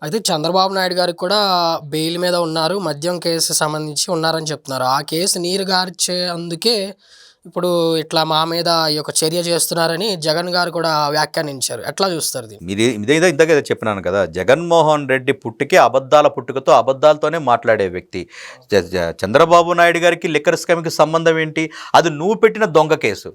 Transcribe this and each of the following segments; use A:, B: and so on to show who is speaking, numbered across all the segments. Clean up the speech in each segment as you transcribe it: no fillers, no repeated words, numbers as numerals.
A: అయితే చంద్రబాబు నాయుడు గారికి కూడా బెయిల్ మీద ఉన్నారు. మద్యం కేసు సంబంధించి ఉన్నారని చెప్తున్నారు. ఆ కేసు నీరు గార్చే అందుకే ఇప్పుడు ఇట్లా మా మీద ఈ యొక్క చర్య చేస్తున్నారని జగన్ గారు కూడా వ్యాఖ్యానించారు. ఎట్లా చూస్తారు దీన్ని?
B: ఇదేదో ఇందాక చెప్పినాను కదా, జగన్మోహన్ రెడ్డి పుట్టుకే అబద్ధాల పుట్టుకతో అబద్ధాలతోనే మాట్లాడే వ్యక్తి. చంద్రబాబు నాయుడు గారికి లిక్కర్ స్కామ్కి సంబంధం ఏంటి? అది నువ్వు పెట్టిన దొంగ కేసు.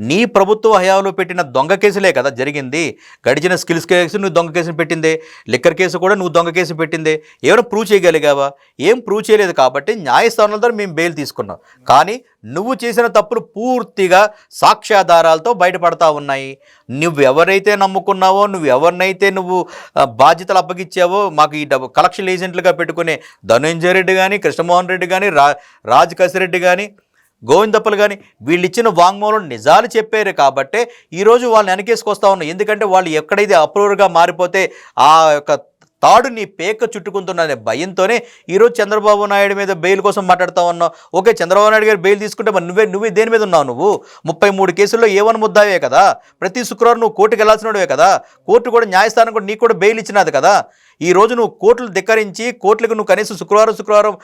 B: నీ ప్రభుత్వ హయాంలో పెట్టిన దొంగ కేసులే కదా జరిగింది. గడిచిన స్కిల్స్ కేసు నువ్వు దొంగ కేసును పెట్టిందే, లిక్కర్ కేసు కూడా నువ్వు దొంగ కేసు పెట్టిందే. ఏమైనా ప్రూవ్ చేయగలిగావా? ఏం ప్రూవ్ చేయలేదు. కాబట్టి న్యాయస్థానాల ద్వారా మేము బెయిల్ తీసుకున్నాం. కానీ నువ్వు చేసిన తప్పులు పూర్తిగా సాక్ష్యాధారాలతో బయటపడతా ఉన్నాయి. నువ్వు ఎవరైతే నమ్ముకున్నావో, నువ్వు ఎవరినైతే నువ్వు బాధ్యతలు అప్పగిచ్చావో, మాకు ఈ కలెక్షన్ ఏజెంట్లుగా పెట్టుకునే ధనంజయ రెడ్డి కానీ, కృష్ణమోహన్ రెడ్డి కానీ, రాజ్ కసిరెడ్డి కానీ, గోవిందప్పలు కానీ, వీళ్ళు ఇచ్చిన వాంగ్మూలం నిజాలు చెప్పారు కాబట్టే ఈరోజు వాళ్ళని వెనకేసుకొస్తా ఉన్నాం. ఎందుకంటే వాళ్ళు ఎక్కడైతే అప్రూవర్గా మారిపోతే ఆ యొక్క తాడు నీ పేక చుట్టుకుంటున్ననే భయంతోనే ఈరోజు చంద్రబాబు నాయుడు మీద బెయిల్ కోసం మాట్లాడుతూ ఉన్నావు. ఓకే, చంద్రబాబు నాయుడు గారు బెయిల్ తీసుకుంటే మరి నువ్వే దేని మీద ఉన్నావు? నువ్వు 33 కేసుల్లో ఏవన్ ముద్దావే కదా. ప్రతి శుక్రవారం నువ్వు కోర్టుకు వెళ్ళాల్సినవే కదా. కోర్టు కూడా న్యాయస్థానం కూడా నీకు కూడా బెయిల్ ఇచ్చినది కదా. ఈరోజు నువ్వు కోర్టులు ధిక్కరించి కోర్టులకు నువ్వు కనీసం శుక్రవారం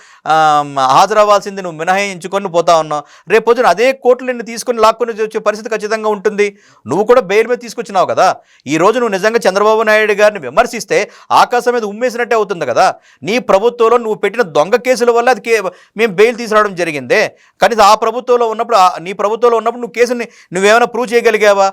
B: హాజరవ్వాల్సింది నువ్వు మినహాయించుకొని పోతా ఉన్నావు. రేపు పొద్దున అదే కోర్టులు నిన్ను తీసుకొని లాక్కొని వచ్చే పరిస్థితి ఖచ్చితంగా ఉంటుంది. నువ్వు కూడా బెయిల్ మీద తీసుకొచ్చినావు కదా. ఈరోజు నువ్వు నిజంగా చంద్రబాబు నాయుడు గారిని విమర్శిస్తే ఆకాశం మీద ఉమ్మేసినట్టే అవుతుంది కదా. నీ ప్రభుత్వంలో నువ్వు పెట్టిన దొంగ కేసుల వల్ల అది మేము బెయిల్ తీసుకురావడం జరిగిందే. కానీ ఆ ప్రభుత్వంలో ఉన్నప్పుడు, నీ ప్రభుత్వంలో ఉన్నప్పుడు నువ్వు కేసుని నువ్వేమైనా ప్రూవ్ చేయగలిగావా?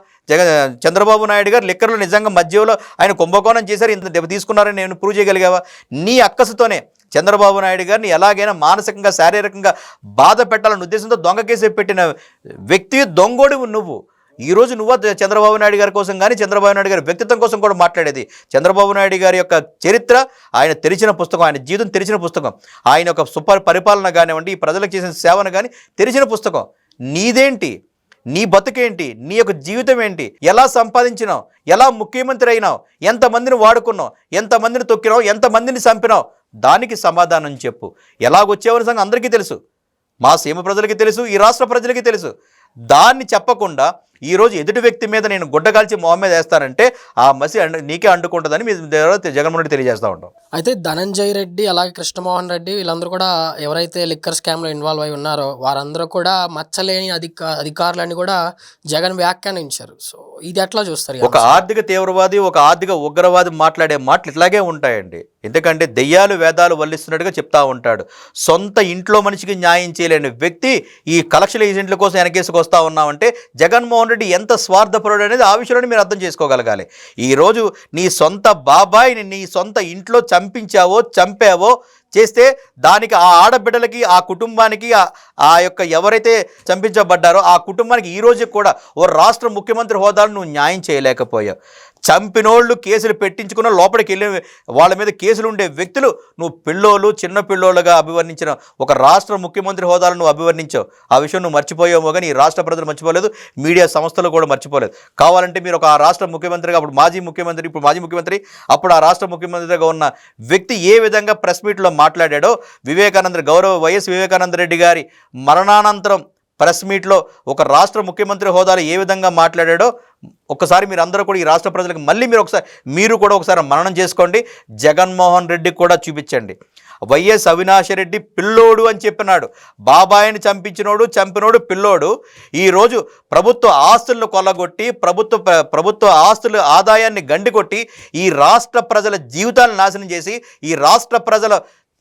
B: చంద్రబాబు నాయుడు గారు లిక్కర్లో నిజంగా మధ్యలో ఆయన కుంభకోణం చేశారు, ఇంత దెబ్బ తీసుకున్నారని నేను ప్రూవ్ చేయగలిగావా? నీ అక్కసుతోనే చంద్రబాబు నాయుడు గారిని ఎలాగైనా మానసికంగా శారీరకంగా బాధ పెట్టాలన్న ఉద్దేశంతో దొంగ కేసు పెట్టిన వ్యక్తి దొంగోడివి నువ్వు. ఈరోజు నువ్వు చంద్రబాబు నాయుడు గారి కోసం కానీ, చంద్రబాబు నాయుడు గారి వ్యక్తిత్వం కోసం కూడా మాట్లాడేది. చంద్రబాబు నాయుడు గారి యొక్క చరిత్ర ఆయన తెరిచిన పుస్తకం, ఆయన జీవితం తెరిచిన పుస్తకం, ఆయన యొక్క పరిపాలన కానివ్వండి, ఈ ప్రజలకు చేసిన సేవను కానీ తెరిచిన పుస్తకం. నీదేంటి? నీ బతుకేంటి? నీ యొక్క జీవితం ఏంటి? ఎలా సంపాదించినావు? ఎలా ముఖ్యమంత్రి అయినావు? ఎంతమందిని వాడుకున్నావు? ఎంతమందిని తొక్కినావు? ఎంతమందిని చంపినావు? దానికి సమాధానం చెప్పు. ఎలాగొచ్చేవని సంగతి అందరికీ తెలుసు, మా సీమ ప్రజలకి తెలుసు, ఈ రాష్ట్ర ప్రజలకి తెలుసు. దాన్ని చెప్పకుండా ఈరోజు ఎదుటి వ్యక్తి మీద నేను గుడ్డగాల్చి మొహం మీద వేస్తానంటే ఆ మసి నీకే అంటుకుంటుందని మీ జగన్మోహన్ రెడ్డి తెలియజేస్తూ ఉంటాం.
A: అయితే ధనంజయ రెడ్డి అలాగే కృష్ణమోహన్ రెడ్డి వీళ్ళందరూ కూడా ఎవరైతే లిక్కర్ స్కామ్లో ఇన్వాల్వ్ అయి ఉన్నారో వారందరూ కూడా మచ్చలేని అధికారులని కూడా జగన్ వ్యాఖ్యానించారు. సో ఇది ఎట్లా చూస్తారు?
B: ఒక ఆర్థిక తీవ్రవాది, ఒక ఆర్థిక ఉగ్రవాది మాట్లాడే మాటలు ఇట్లాగే ఉంటాయండి. ఎందుకంటే దెయ్యాలు వేదాలు వల్లిస్తున్నట్టుగా చెప్తా ఉంటాడు. సొంత ఇంట్లో మనిషికి న్యాయం చేయలేని వ్యక్తి ఈ కలెక్షన్ ఏజెంట్ల కోసం వెనకేసుకొస్తా ఉన్నామంటే జగన్మోహన్ రెడ్డి ఎంత స్వార్థపరుడు అనేది ఆ విషయంలో మీరు అర్థం చేసుకోగలగాలి. ఈరోజు నీ సొంత బాబాయిని నీ సొంత ఇంట్లో చంపావో చేస్తే దానికి ఆ ఆడబిడ్డలకి, ఆ కుటుంబానికి, ఆ యొక్క ఎవరైతే చంపించబడ్డారో ఆ కుటుంబానికి ఈ రోజు కూడా ఓ రాష్ట్ర ముఖ్యమంత్రి హోదాలో నువ్వు న్యాయం చేయలేకపోయావు. చంపినోళ్ళు కేసులు పెట్టించుకున్న లోపలికి వెళ్ళి వాళ్ళ మీద కేసులు ఉండే వ్యక్తులు నువ్వు చిన్న పిల్లోళ్ళుగా అభివర్ణించిన ఒక రాష్ట్ర ముఖ్యమంత్రి హోదాలో నువ్వు అభివర్ణించావు. ఆ విషయం నువ్వు మర్చిపోయావో కానీ ఈ రాష్ట్ర ప్రజలు మర్చిపోలేదు, మీడియా సంస్థలు కూడా మర్చిపోలేదు. కావాలంటే మీరు ఒక రాష్ట్ర ముఖ్యమంత్రిగా, అప్పుడు మాజీ ముఖ్యమంత్రి, అప్పుడు ఆ రాష్ట్ర ముఖ్యమంత్రిగా ఉన్న వ్యక్తి ఏ విధంగా ప్రెస్ మీట్లో మాట్లాడాడో, వైఎస్ వివేకానంద రెడ్డి గారి మరణానంతరం ప్రెస్ మీట్లో ఒక రాష్ట్ర ముఖ్యమంత్రి హోదాలో ఏ విధంగా మాట్లాడాడో ఒక్కసారి మీరు అందరూ కూడా ఈ రాష్ట్ర ప్రజలకు మళ్ళీ మీరు కూడా ఒకసారి మననం చేసుకోండి. జగన్మోహన్ రెడ్డి కూడా చూపించండి. వైఎస్ అవినాష్ రెడ్డి పిల్లోడు అని చెప్పినాడు. బాబాయిని చంపినోడు పిల్లోడు. ఈరోజు ప్రభుత్వ ఆస్తులను కొల్లగొట్టి ప్రభుత్వ ఆస్తుల ఆదాయాన్ని గండికొట్టి ఈ రాష్ట్ర ప్రజల జీవితాలను నాశనం చేసి ఈ రాష్ట్ర ప్రజల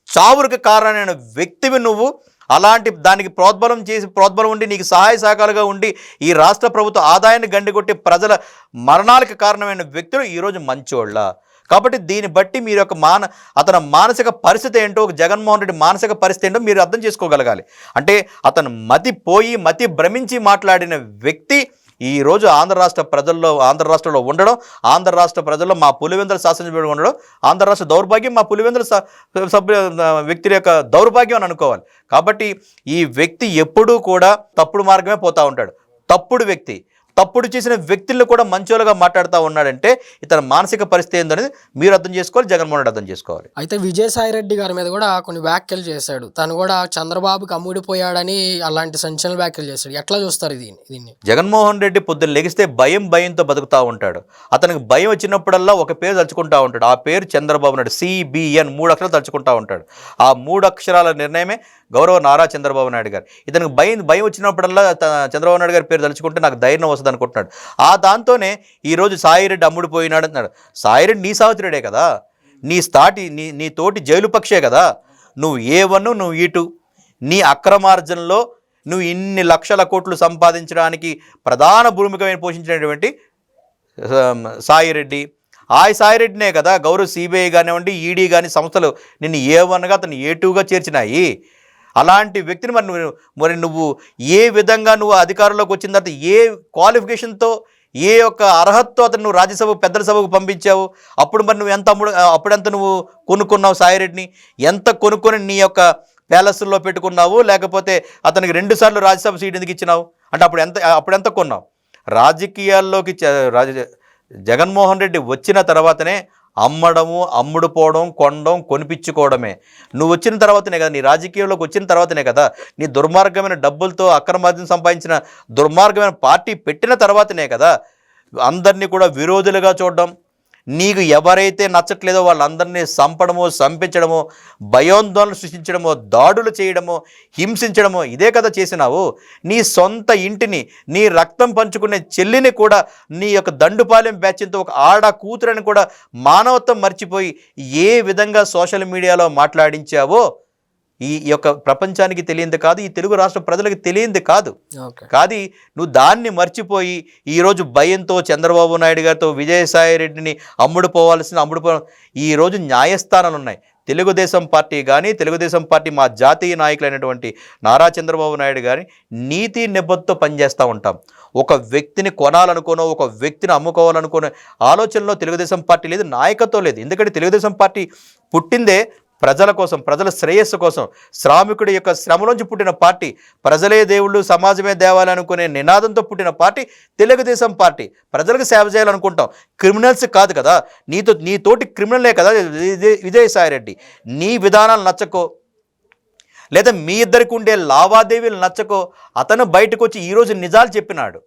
B: చావులకు కారణమైన వ్యక్తివి నువ్వు. అలాంటి దానికి ప్రోద్బలం ఉండి నీకు సహాయ సహకారులుగా ఉండి ఈ రాష్ట్ర ప్రభుత్వ ఆదాయాన్ని గండికొట్టి ప్రజల మరణాలకు కారణమైన వ్యక్తులు ఈరోజు మంచోళ్ళ. కాబట్టి దీన్ని బట్టి మీరు యొక్క అతని మానసిక పరిస్థితి ఏంటో, జగన్మోహన్ రెడ్డి మానసిక పరిస్థితి ఏంటో మీరు అర్థం చేసుకోగలగాలి. అంటే అతను మతి భ్రమించి మాట్లాడిన వ్యక్తి ఈరోజు ఆంధ్ర రాష్ట్రంలో ఉండడం, ఆంధ్ర రాష్ట్ర ప్రజల్లో మా పులివెందుల శాసనసభ్యుడు ఉండడం, ఆంధ్ర రాష్ట్ర దౌర్భాగ్యం మా పులివెందుల వ్యక్తి యొక్క దౌర్భాగ్యం అని అనుకోవాలి. కాబట్టి ఈ వ్యక్తి ఎప్పుడూ కూడా తప్పుడు మార్గమే పోతూ ఉంటాడు. తప్పుడు వ్యక్తి తప్పుడు చేసిన వ్యక్తులను కూడా మంచోలుగా మాట్లాడుతూ ఉన్నాడంటే ఇతని మానసిక పరిస్థితి ఏందనేది మీరు అర్థం చేసుకోవాలి, జగన్మోహన్ రెడ్డి అర్థం చేసుకోవాలి.
A: అయితే విజయసాయిరెడ్డి గారి మీద కూడా కొన్ని వ్యాఖ్యలు చేశాడు. తను కూడా చంద్రబాబుకి అమ్ముడిపోయాడని అలాంటి సంచలన వ్యాఖ్యలు చేశాడు. ఎట్లా చూస్తారు దీన్ని?
B: జగన్మోహన్ రెడ్డి పొద్దున్న లెగిస్తే భయంతో బతుకుతూ ఉంటాడు. అతనికి భయం వచ్చినప్పుడల్లా ఒక పేరు తలుచుకుంటూ ఉంటాడు. ఆ పేరు చంద్రబాబు నాయుడు. CBN 3 అక్షరాలు తలుచుకుంటూ ఉంటాడు. ఆ 3 అక్షరాల నిర్ణయమే గౌరవ నారా చంద్రబాబు నాయుడు గారు. ఇతనికి భయం వచ్చినప్పుడల్లా చంద్రబాబు నాయుడు గారి పేరు తలుచుకుంటే నాకు ధైర్యం వస్తుంది అనుకుంటున్నాడు. ఆ దాంతోనే ఈరోజు సాయిరెడ్డి అమ్ముడిపోయినాడు అంటున్నాడు. సాయిరెడ్డి నీ సహోదరుడే కదా, నీ తోటి జైలు పక్షే కదా. నువ్వు A1 నువ్వు E2. నీ అక్రమార్జనలో నువ్వు ఇన్ని లక్షల కోట్లు సంపాదించడానికి ప్రధాన భూమికమైన పోషించినటువంటి సాయిరెడ్డి, సాయిరెడ్డినే కదా గౌరవ CBI కానివ్వండి, ED కానీ సంస్థలు నిన్ను A1గా అతను A2గా చేర్చినాయి. అలాంటి వ్యక్తిని మరి నువ్వు ఏ విధంగా నువ్వు అధికారంలోకి వచ్చిన తర్వాత ఏ క్వాలిఫికేషన్తో ఏ యొక్క అర్హతతో అతను నువ్వు రాజ్యసభ పెద్దల సభకు పంపించావు? అప్పుడు మరి నువ్వు అప్పుడెంత నువ్వు కొనుక్కున్నావు సాయిరెడ్డిని? ఎంత కొనుక్కొని నీ యొక్క ప్యాలెస్లో పెట్టుకున్నావు? లేకపోతే అతనికి 2 సార్లు రాజ్యసభ సీట్ ఎందుకు ఇచ్చినావు? అంటే అప్పుడెంత కొన్నావు? రాజకీయాల్లోకి జగన్మోహన్ రెడ్డి వచ్చిన తర్వాతనే అమ్మడము, అమ్ముడుపోవడం, కొనడం, కొనిపించుకోవడమే. నువ్వు వచ్చిన తర్వాతనే కదా, నీ రాజకీయంలోకి వచ్చిన తర్వాతనే కదా, నీ దుర్మార్గమైన డబ్బులతో అక్రమార్జన సంపాదించిన దుర్మార్గమైన పార్టీ పెట్టిన తర్వాతనే కదా అందరినీ కూడా విరోధులుగా చూడడం, నీకు ఎవరైతే నచ్చట్లేదో వాళ్ళందరినీ సంపించడమో, భయోందోళన సృష్టించడమో, దాడులు చేయడమో, హింసించడమో ఇదే కదా చేసినావు. నీ సొంత ఇంటిని, నీ రక్తం పంచుకునే చెల్లిని కూడా నీ యొక్క దండుపాలెం బ్యాచ్తో ఒక ఆడ కూతురని కూడా మానవత్వం మర్చిపోయి ఏ విధంగా సోషల్ మీడియాలో మాట్లాడించావో ఈ యొక్క ప్రపంచానికి తెలియంది కాదు, ఈ తెలుగు రాష్ట్ర ప్రజలకు తెలియంది కాదు. కాదు నువ్వు దాన్ని మర్చిపోయి ఈరోజు భయంతో చంద్రబాబు నాయుడు గారితో విజయసాయిరెడ్డిని అమ్ముడుపోవాలి. ఈరోజు న్యాయస్థానాలు ఉన్నాయి. తెలుగుదేశం పార్టీ కానీ, తెలుగుదేశం పార్టీ మా జాతీయ నాయకులైనటువంటి నారా చంద్రబాబు నాయుడు గారి నీతి నిబద్ధతో పనిచేస్తూ ఉంటాం. ఒక వ్యక్తిని కొనాలనుకోనో, ఒక వ్యక్తిని అమ్ముకోవాలనుకోనో ఆలోచనలో తెలుగుదేశం పార్టీ లేదు, నాయకత్వం లేదు. ఎందుకంటే తెలుగుదేశం పార్టీ పుట్టిందే ప్రజల కోసం, ప్రజల శ్రేయస్సు కోసం, శ్రామికుడి యొక్క శ్రమలోంచి పుట్టిన పార్టీ, ప్రజలే దేవుళ్ళు సమాజమే దేవాలయం అనుకునే నినాదంతో పుట్టిన పార్టీ తెలుగుదేశం పార్టీ. ప్రజలకు సేవ చేయాలనుకుంటాం, క్రిమినల్స్ కాదు కదా. నీతోటి క్రిమినలే కదా విజయసాయిరెడ్డి. నీ విధానాలు నచ్చకో, లేదా మీ ఇద్దరికి ఉండే లావాదేవీలు నచ్చకో అతను బయటకు వచ్చి ఈరోజు నిజాలు చెప్పినాడు.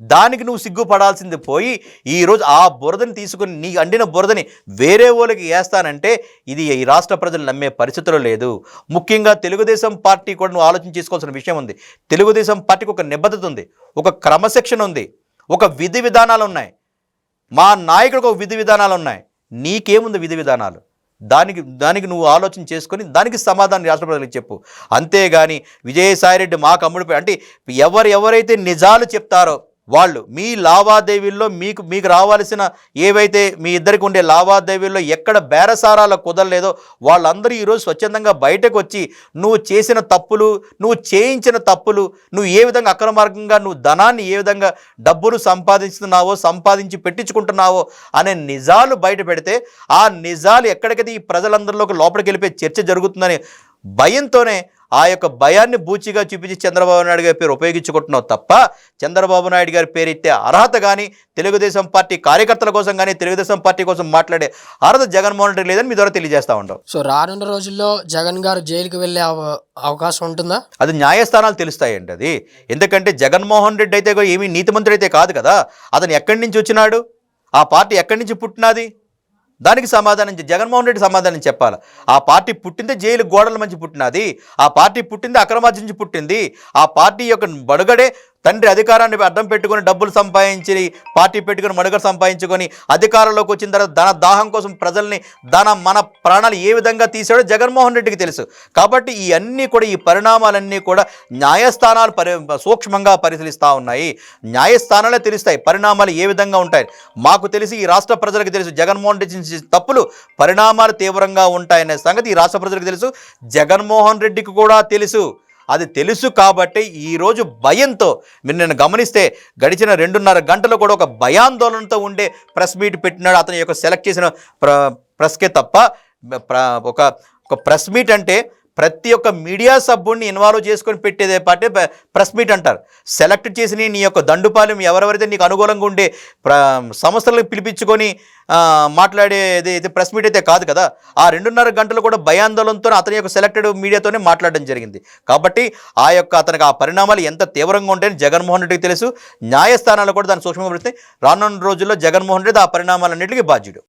B: దానికి నువ్వు సిగ్గుపడాల్సింది పోయి ఈరోజు ఆ బురదని తీసుకుని, నీ అండిన బురదని వేరే వాళ్ళకి వేస్తానంటే ఇది ఈ రాష్ట్ర ప్రజలు నమ్మే పరిస్థితులు లేదు. ముఖ్యంగా తెలుగుదేశం పార్టీ కూడా నువ్వు ఆలోచన చేసుకోవాల్సిన విషయం ఉంది. తెలుగుదేశం పార్టీకి ఒక నిబద్ధత ఉంది, ఒక క్రమశిక్షణ ఉంది, ఒక విధి విధానాలు ఉన్నాయి. మా నాయకుడికి ఒక విధి విధానాలు ఉన్నాయి. నీకేముంది విధి విధానాలు? దానికి నువ్వు ఆలోచన చేసుకొని దానికి సమాధానం రాష్ట్ర ప్రజలకు చెప్పు. అంతేగాని విజయసాయిరెడ్డి మాకు అమ్ముడిపోయి అంటే ఎవరైతే నిజాలు చెప్తారో వాళ్ళు మీ లావాదేవీల్లో మీకు రావాల్సిన ఏవైతే మీ ఇద్దరికి ఉండే లావాదేవీల్లో ఎక్కడ బేరసారాల కుదరలేదో వాళ్ళందరూ ఈరోజు స్వచ్ఛందంగా బయటకు వచ్చి నువ్వు చేసిన తప్పులు, నువ్వు చేయించిన తప్పులు, నువ్వు ఏ విధంగా అక్రమార్గంగా నువ్వు ధనాన్ని ఏ విధంగా డబ్బులు సంపాదించి పెట్టించుకుంటున్నావో అనే నిజాలు బయట పెడితే ఆ నిజాలు ఎక్కడికైతే ఈ ప్రజలందరిలోకి లోపలికి వెళ్ళిపోయి చర్చ జరుగుతుందని భయంతోనే ఆ యొక్క భయాన్ని బూచిగా చూపించి చంద్రబాబు నాయుడు గారి పేరు ఉపయోగించుకుంటున్నావు తప్ప చంద్రబాబు నాయుడు గారి పేరు ఇచ్చే అర్హత కానీ, తెలుగుదేశం పార్టీ కార్యకర్తల కోసం కానీ, తెలుగుదేశం పార్టీ కోసం మాట్లాడే అర్హత జగన్మోహన్ రెడ్డి లేదని మీ ద్వారా తెలియజేస్తా ఉంటాం.
A: సో రానున్న రోజుల్లో జగన్ గారు జైలుకి వెళ్ళే అవకాశం ఉంటుందా?
B: అది న్యాయస్థానాలు తెలుస్తాయండి. అది ఎందుకంటే జగన్మోహన్ రెడ్డి అయితే ఏమీ నీతిమంతుడు అయితే కాదు కదా. అతను ఎక్కడి నుంచి వచ్చినాడు, ఆ పార్టీ ఎక్కడి నుంచి పుట్టినది, దానికి సమాధానం జగన్మోహన్ రెడ్డి సమాధానం చెప్పాలి. ఆ పార్టీ పుట్టిందే జైలు గోడల మంచి పుట్టినది, ఆ పార్టీ పుట్టింది అక్రమార్జన నుంచి పుట్టింది, ఆ పార్టీ యొక్క మడుగడే తండ్రి అధికారాన్ని అడ్డం పెట్టుకొని డబ్బులు సంపాదించి పార్టీ పెట్టుకొని మడుగ సంపాదించుకొని అధికారంలోకి వచ్చిన తర్వాత ధన దాహం కోసం ప్రజల్ని మన ప్రాణాలు ఏ విధంగా తీసాడో జగన్మోహన్ రెడ్డికి తెలుసు. కాబట్టి ఈ పరిణామాలన్నీ కూడా న్యాయస్థానాలు సూక్ష్మంగా పరిశీలిస్తూ ఉన్నాయి. న్యాయస్థానాలే తెలుస్తాయి పరిణామాలు ఏ విధంగా ఉంటాయి. మాకు తెలిసి ఈ రాష్ట్ర ప్రజలకు తెలుసు జగన్మోహన్ రెడ్డి తప్పులు పరిణామాలు తీవ్రంగా ఉంటాయనే సంగతి ఈ రాష్ట్ర ప్రజలకు తెలుసు, జగన్మోహన్ రెడ్డికి కూడా తెలుసు. అది తెలుసు కాబట్టి ఈరోజు భయంతో మీరు నేను గమనిస్తే గడిచిన 2.5 గంటలు కూడా ఒక భయాందోళనతో ఉండే ప్రెస్ మీట్ పెట్టినాడు. అతని యొక్క సెలెక్ట్ చేసిన ప్రెస్కే తప్ప ఒక ప్రెస్ మీట్ అంటే ప్రతి ఒక్క మీడియా సభ్యుడిని ఇన్వాల్వ్ చేసుకొని పెట్టేదే పాటే ప్రెస్ మీట్ అంటారు. సెలెక్ట్ చేసిన నీ యొక్క దండుపాలెం ఎవరెవరైతే నీకు అనుకూలంగా ఉండే సంస్థలకు పిలిపించుకొని మాట్లాడేది అయితే ప్రెస్ మీట్ అయితే కాదు కదా. ఆ 2.5 గంటలు కూడా భయాందోళనతో అతని యొక్క సెలెక్టెడ్ మీడియాతోనే మాట్లాడడం జరిగింది. కాబట్టి ఆ యొక్క అతనికి ఆ పరిణామాలు ఎంత తీవ్రంగా ఉంటాయని జగన్మోహన్ రెడ్డికి తెలుసు. న్యాయస్థానాలు కూడా దాన్ని సూక్ష్మంగా పరిస్థితి రానున్న రోజుల్లో జగన్మోహన్ రెడ్డి ఆ పరిణామాలన్నింటికీ బాధ్యుడు.